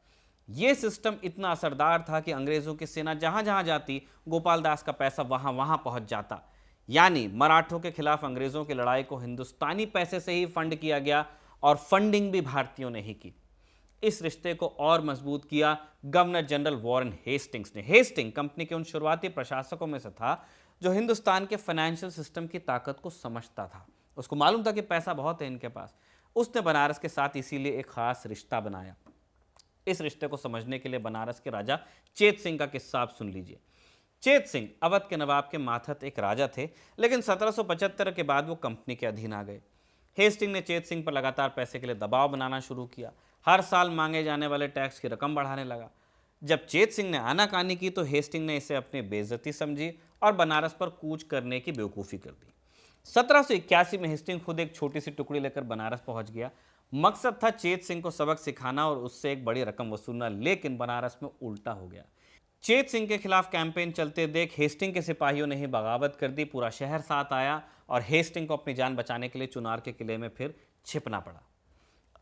ये सिस्टम इतना असरदार था कि अंग्रेजों की सेना जहां जहां जाती, गोपाल दास का पैसा वहां वहां पहुंच जाता। यानी मराठों के खिलाफ अंग्रेजों की लड़ाई को हिंदुस्तानी पैसे से ही फंड किया गया और फंडिंग भी भारतीयों ने ही की। इस रिश्ते को और मजबूत किया गवर्नर जनरल वॉरेन हेस्टिंग्स ने। हेस्टिंग कंपनी के उन शुरुआती प्रशासकों में से था जो हिंदुस्तान के फाइनेंशियल सिस्टम की ताकत को समझता था। उसको मालूम था कि पैसा बहुत है इनके पास। उसने बनारस के साथ इसीलिए एक खास रिश्ता बनाया। इस रिश्ते को समझने के लिए बनारस के राजा चेत सिंह का किस्सा आप सुन लीजिए। चेत सिंह अवध के नवाब के मातहत एक राजा थे, लेकिन 1775 के बाद वो कंपनी के अधीन आ गए। हेस्टिंग ने चेत सिंह पर लगातार पैसे के लिए दबाव बनाना शुरू किया। हर साल मांगे जाने वाले टैक्स की रकम बढ़ाने लगा। जब चेत सिंह ने आनाकानी की तो हेस्टिंग ने इसे अपनी बेइज्जती समझी और बनारस पर कूच करने की बेवकूफ़ी कर दी। 1781 में हेस्टिंग खुद एक छोटी सी टुकड़ी लेकर बनारस पहुंच गया। मकसद था चेत सिंह को सबक सिखाना और उससे एक बड़ी रकम वसूलना, लेकिन बनारस में उल्टा हो गया। चेत सिंह के खिलाफ कैंपेन चलते देख हेस्टिंग के सिपाहियों ने ही बगावत कर दी। पूरा शहर साथ आया और हेस्टिंग को अपनी जान बचाने के लिए चुनार के किले में फिर छिपना पड़ा।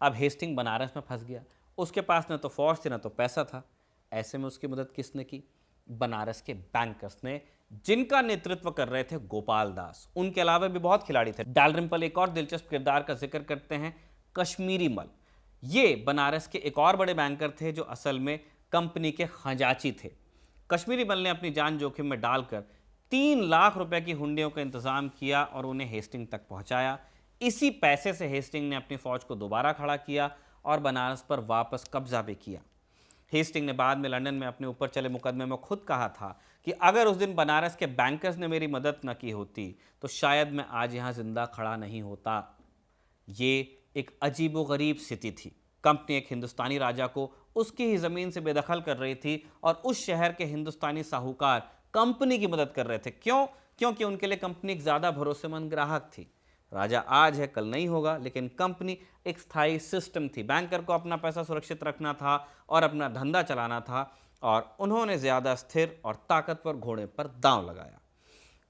अब हेस्टिंग बनारस में फंस गया। उसके पास न तो फौज थी न तो पैसा था। ऐसे में उसकी मदद किसने की? बनारस के बैंकर्स ने, जिनका नेतृत्व कर रहे थे गोपाल दास। उनके अलावा भी बहुत खिलाड़ी थे। डालरिम्पल एक और दिलचस्प किरदार का जिक्र करते हैं, कश्मीरी मल। ये बनारस के एक और बड़े बैंकर थे जो असल में कंपनी के खजांची थे। कश्मीरी मल ने अपनी जान जोखिम में डालकर 3 लाख रुपए की हुंडियों का इंतजाम किया और उन्हें हेस्टिंग तक पहुंचाया। इसी पैसे से हेस्टिंग ने अपनी फौज को दोबारा खड़ा किया और बनारस पर वापस कब्जा भी किया। हेस्टिंग ने बाद में लंदन में अपने ऊपर चले मुकदमे में खुद कहा था कि अगर उस दिन बनारस के बैंकर्स ने मेरी मदद न की होती तो शायद मैं आज यहां जिंदा खड़ा नहीं होता। ये एक अजीबोगरीब स्थिति थी। कंपनी एक हिंदुस्तानी राजा को उसकी ही जमीन से बेदखल कर रही थी और उस शहर के हिंदुस्तानी साहूकार कंपनी की मदद कर रहे थे। क्यों? क्योंकि उनके लिए कंपनी एक ज्यादा भरोसेमंद ग्राहक थी। राजा आज है, कल नहीं होगा, लेकिन कंपनी एक स्थायी सिस्टम थी। बैंकर को अपना पैसा सुरक्षित रखना था और अपना धंधा चलाना था, और उन्होंने ज्यादा स्थिर और ताकतवर घोड़े पर दांव लगाया।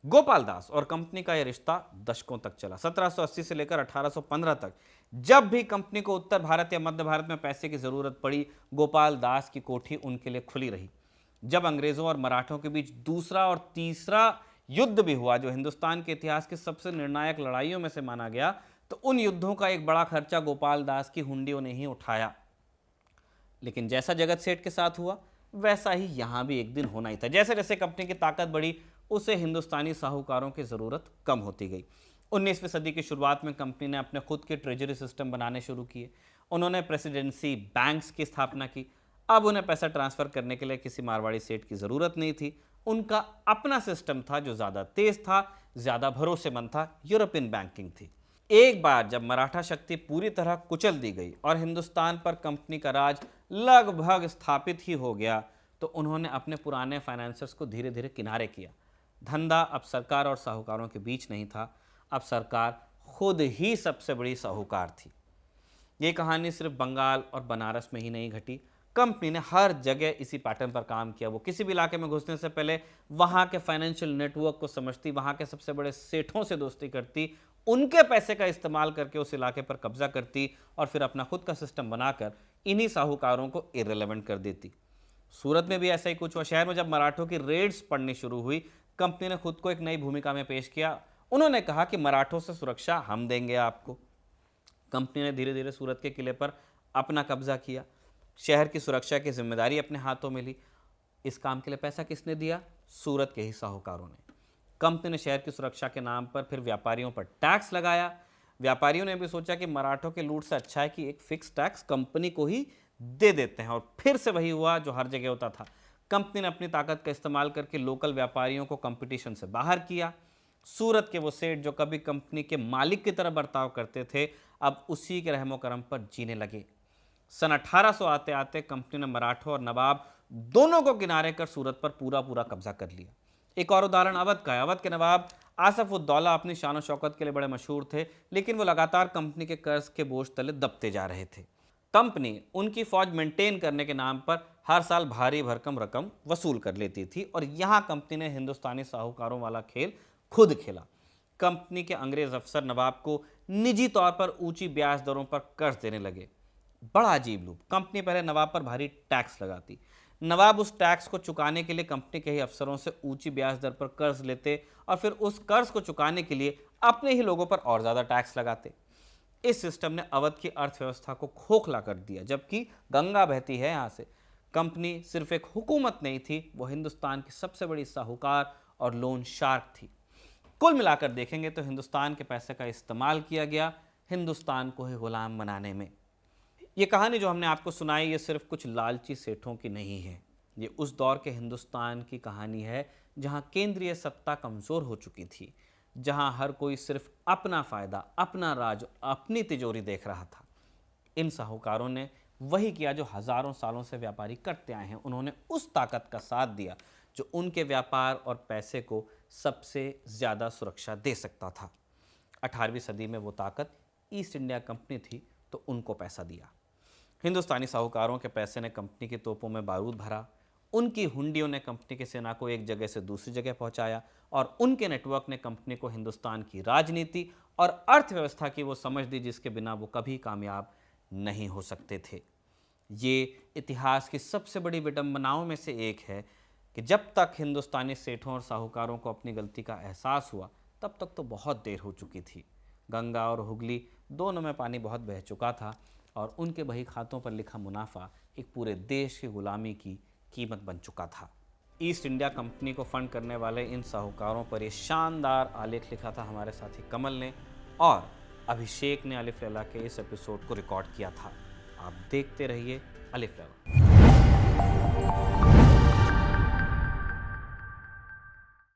गोपाल दास और कंपनी का यह रिश्ता दशकों तक चला। 1780 से लेकर 1815 तक जब भी कंपनी को उत्तर भारत या मध्य भारत में पैसे की जरूरत पड़ी, गोपाल दास की कोठी उनके लिए खुली रही। जब अंग्रेजों और मराठों के बीच दूसरा और तीसरा युद्ध भी हुआ, जो हिंदुस्तान के इतिहास की सबसे निर्णायक लड़ाइयों में से माना गया, तो उन युद्धों का एक बड़ा खर्चा गोपाल दास की हुंडियों ने ही उठाया। लेकिन जैसा जगत सेठ के साथ हुआ, वैसा ही यहां भी एक दिन होना ही था। जैसे जैसे कंपनी की ताकत बढ़ी, उसे हिंदुस्तानी साहूकारों की जरूरत कम होती गई। 19वीं सदी की शुरुआत में कंपनी ने अपने खुद के ट्रेजरी सिस्टम बनाने शुरू किए। उन्होंने प्रेसिडेंसी बैंक्स की स्थापना की। अब उन्हें पैसा ट्रांसफर करने के लिए किसी मारवाड़ी सेठ की जरूरत नहीं थी। उनका अपना सिस्टम था जो ज्यादा तेज था, ज्यादा भरोसेमंद था। यूरोपियन बैंकिंग थी। एक बार जब मराठा शक्ति पूरी तरह कुचल दी गई और हिंदुस्तान पर कंपनी का राज लगभग स्थापित ही हो गया, तो उन्होंने अपने पुराने फाइनेंसर्स को धीरे धीरे किनारे किया। धंधा अब सरकार और साहूकारों के बीच नहीं था, अब सरकार खुद ही सबसे बड़ी साहूकार थी। ये कहानी सिर्फ बंगाल और बनारस में ही नहीं घटी। कंपनी ने हर जगह इसी पैटर्न पर काम किया। वो किसी भी इलाके में घुसने से पहले वहां के फाइनेंशियल नेटवर्क को समझती, वहां के सबसे बड़े सेठों से दोस्ती करती, उनके पैसे का इस्तेमाल करके उस इलाके पर कब्जा करती और फिर अपना खुद का सिस्टम बनाकर इन्हीं साहूकारों को इररिलेवेंट कर देती। सूरत में भी ऐसा ही कुछ हुआ। शहर में जब मराठों की रेड्स पड़नी शुरू हुई, कंपनी ने खुद को एक नई भूमिका में पेश किया। उन्होंने कहा कि मराठों से सुरक्षा हम देंगे आपको। कंपनी ने धीरे धीरे सूरत के किले पर अपना कब्जा किया। शहर की सुरक्षा की जिम्मेदारी अपने हाथों में ली। इस काम के लिए पैसा किसने दिया? सूरत के ही साहूकारों ने। कंपनी ने शहर की सुरक्षा के नाम पर फिर व्यापारियों पर टैक्स लगाया। व्यापारियों ने भी सोचा कि मराठों के लूट से अच्छा है कि एक फिक्स टैक्स कंपनी को ही दे देते हैं, और फिर से वही हुआ जो हर जगह होता था। कंपनी ने अपनी ताकत का इस्तेमाल करके लोकल व्यापारियों को कंपटीशन से बाहर किया। सूरत के वो सेठ जो कभी कंपनी के मालिक की तरह बर्ताव करते थे, अब उसी के रहमो करम पर जीने लगे। सन 1800 आते आते कंपनी ने मराठों और नवाब दोनों को किनारे कर सूरत पर पूरा पूरा कब्जा कर लिया। एक और उदाहरण अवध का है। अवध के नवाब आसफ उद दौला अपनी शान और शौकत के लिए बड़े मशहूर थे, लेकिन वो लगातार कंपनी के कर्ज के बोझ तले दबते जा रहे थे। कंपनी उनकी फौज मेंटेन करने के नाम पर हर साल भारी भरकम रकम वसूल कर लेती थी, और यहां कंपनी ने हिंदुस्तानी साहूकारों वाला खेल खुद खेला। कंपनी के अंग्रेज अफसर नवाब को निजी तौर पर ऊंची ब्याज दरों पर कर्ज देने लगे। बड़ा अजीब लूप। कंपनी पहले नवाब पर भारी टैक्स लगाती। नवाब उस टैक्स को चुकाने के लिए कंपनी के ही अफसरों से ऊंची ब्याज दर पर कर्ज लेते और फिर उस कर्ज को चुकाने के लिए अपने ही लोगों पर और ज्यादा टैक्स लगाते। इस सिस्टम ने अवध की अर्थव्यवस्था को खोखला कर दिया। जबकि गंगा बहती है यहां से। कंपनी सिर्फ एक हुकूमत नहीं थी, वो हिंदुस्तान की सबसे बड़ी साहूकार और लोन शार्क थी। कुल मिलाकर देखेंगे तो हिंदुस्तान के पैसे का इस्तेमाल किया गया हिंदुस्तान को ही गुलाम बनाने में। ये कहानी जो हमने आपको सुनाई, ये सिर्फ कुछ लालची सेठों की नहीं है। ये उस दौर के हिंदुस्तान की कहानी है जहां केंद्रीय सत्ता कमजोर हो चुकी थी, जहां हर कोई सिर्फ अपना फायदा, अपना राज, अपनी तिजोरी देख रहा था। इन साहूकारों ने वही किया जो हजारों सालों से व्यापारी करते आए हैं। उन्होंने उस ताकत का साथ दिया जो उनके व्यापार और पैसे को सबसे ज़्यादा सुरक्षा दे सकता था। 18वीं सदी में वो ताकत ईस्ट इंडिया कंपनी थी, तो उनको पैसा दिया। हिंदुस्तानी साहूकारों के पैसे ने कंपनी की तोपों में बारूद भरा, उनकी हुंडियों ने कंपनी की सेना को एक जगह से दूसरी जगह पहुंचाया, और उनके नेटवर्क ने कंपनी को हिंदुस्तान की राजनीति और अर्थव्यवस्था की वो समझ दी जिसके बिना वो कभी कामयाब नहीं हो सकते थे। ये इतिहास की सबसे बड़ी विडंबनाओं में से एक है कि जब तक हिंदुस्तानी सेठों और साहूकारों को अपनी गलती का एहसास हुआ, तब तक तो बहुत देर हो चुकी थी। गंगा और हुगली दोनों में पानी बहुत बह चुका था, और उनके बही खातों पर लिखा मुनाफा एक पूरे देश की गुलामी की कीमत बन चुका था। ईस्ट इंडिया कंपनी को फंड करने वाले इन साहूकारों पर यह शानदार आलेख लिखा था हमारे साथी कमल ने, और अभिषेक ने अलिफ लैला के इस एपिसोड को रिकॉर्ड किया था। आप देखते रहिए अलिफ लैला।